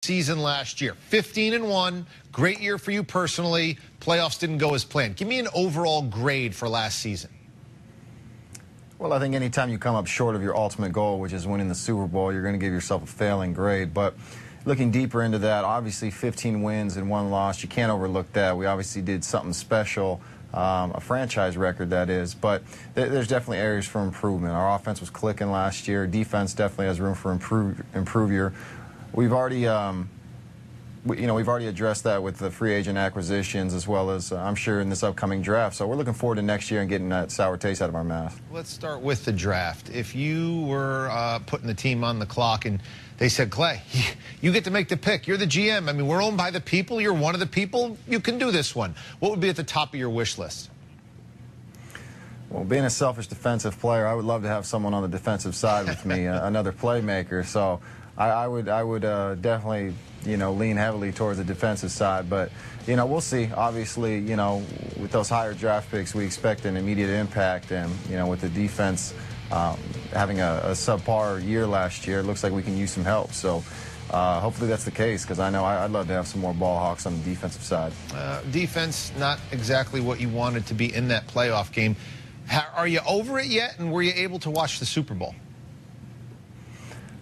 Season last year, 15-1, great year for you personally. Playoffs didn't go as planned. Give me an overall grade for last season. Well, I think anytime you come up short of your ultimate goal, which is winning the Super Bowl, you're going to give yourself a failing grade. But looking deeper into that, obviously 15 wins and 1 loss, you can't overlook that. We obviously did something special, a franchise record that is, but there's definitely areas for improvement. Our offense was clicking last year. Defense definitely has room for improve. We've already, we've already addressed that with the free agent acquisitions, as well as I'm sure in this upcoming draft. So we're looking forward to next year and getting that sour taste out of our mouth. Let's start with the draft. If you were putting the team on the clock and they said, Clay, you get to make the pick. You're the GM. I mean, we're owned by the people. You're one of the people. You can do this one. What would be at the top of your wish list? Well, being a selfish defensive player, I would love to have someone on the defensive side with me, another playmaker. So I would definitely, lean heavily towards the defensive side. But, we'll see. Obviously, with those higher draft picks, we expect an immediate impact. And, with the defense having a subpar year last year, it looks like we can use some help. So hopefully that's the case, because I know I'd love to have some more ball hawks on the defensive side. Defense, not exactly what you wanted to be in that playoff game. Are you over it yet, and were you able to watch the Super Bowl?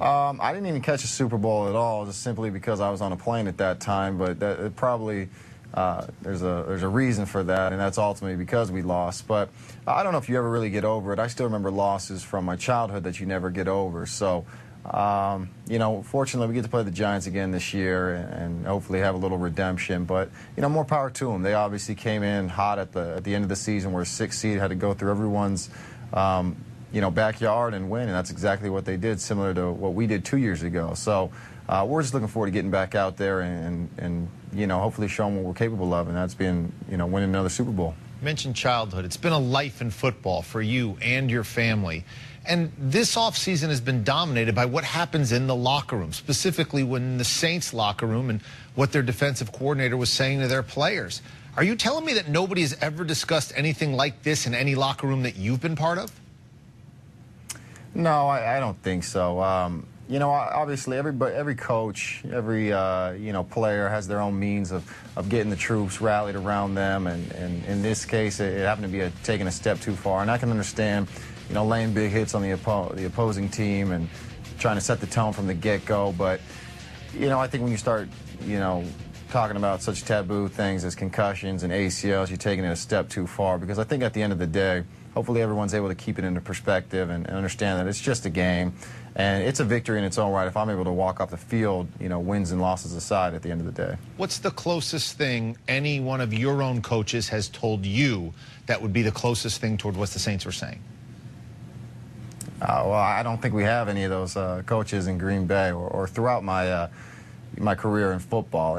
I didn't even catch a Super Bowl at all, just simply because I was on a plane at that time. But it probably there's a reason for that, and that's ultimately because we lost. But I don't know if you ever really get over it. I still remember losses from my childhood that you never get over. So, fortunately, we get to play the Giants again this year, and hopefully have a little redemption. But more power to them. They obviously came in hot at the end of the season, where a 6th seed had to go through everyone's backyard and win, and that's exactly what they did, similar to what we did 2 years ago. So we're just looking forward to getting back out there and hopefully showing what we're capable of, and that's being, winning another Super Bowl. You mentioned childhood. It's been a life in football for you and your family. And this offseason has been dominated by what happens in the locker room, specifically when the Saints locker room and what their defensive coordinator was saying to their players. Are you telling me that nobody has ever discussed anything like this in any locker room that you've been part of? No, I don't think so. Obviously every coach, every player has their own means of getting the troops rallied around them, and in this case it happened to be taking a step too far. And I can understand, laying big hits on the opposing team and trying to set the tone from the get-go. But I think when you start talking about such taboo things as concussions and ACLs, you're taking it a step too far, because I think at the end of the day, hopefully everyone's able to keep it into perspective and understand that it's just a game, and it's a victory in its own right if I'm able to walk off the field, wins and losses aside, at the end of the day. What's the closest thing any one of your own coaches has told you that would be the closest thing toward what the Saints were saying? Well, I don't think we have any of those coaches in Green Bay or throughout my career in football,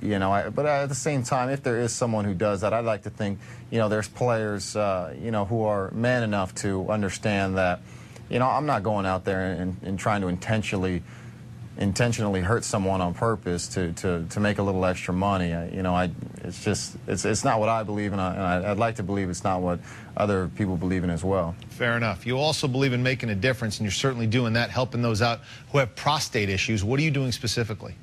but at the same time, if there is someone who does that, I'd like to think, there's players, who are man enough to understand that, I'm not going out there and trying to intentionally hurt someone on purpose to make a little extra money. It's not what I believe, and I'd like to believe it's not what other people believe in as well. Fair enough. You also believe in making a difference, and you're certainly doing that, helping those out who have prostate issues. What are you doing specifically?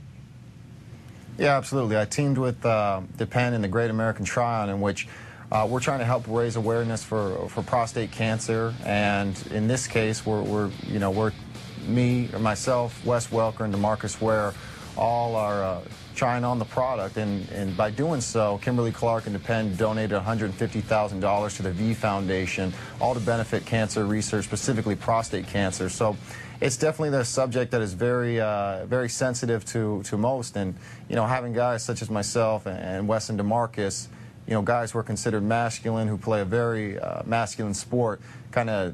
Yeah, absolutely. I teamed with Penn in the Great American Trial, in which we're trying to help raise awareness for prostate cancer, and in this case, we're me, myself, Wes Welker, and DeMarcus Ware all are trying on the product, and by doing so, Kimberly Clark and Penn donated $150,000 to the V Foundation, all to benefit cancer research, specifically prostate cancer. So it's definitely the subject that is very, very sensitive to most, and having guys such as myself and Wes and DeMarcus, guys who are considered masculine, who play a very masculine sport, kind of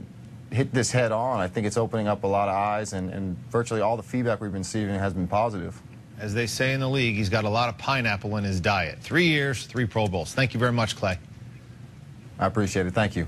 hit this head on. I think it's opening up a lot of eyes, and virtually all the feedback we've been receiving has been positive. As they say in the league, he's got a lot of pineapple in his diet. 3 years, 3 Pro Bowls. Thank you very much, Clay. I appreciate it. Thank you.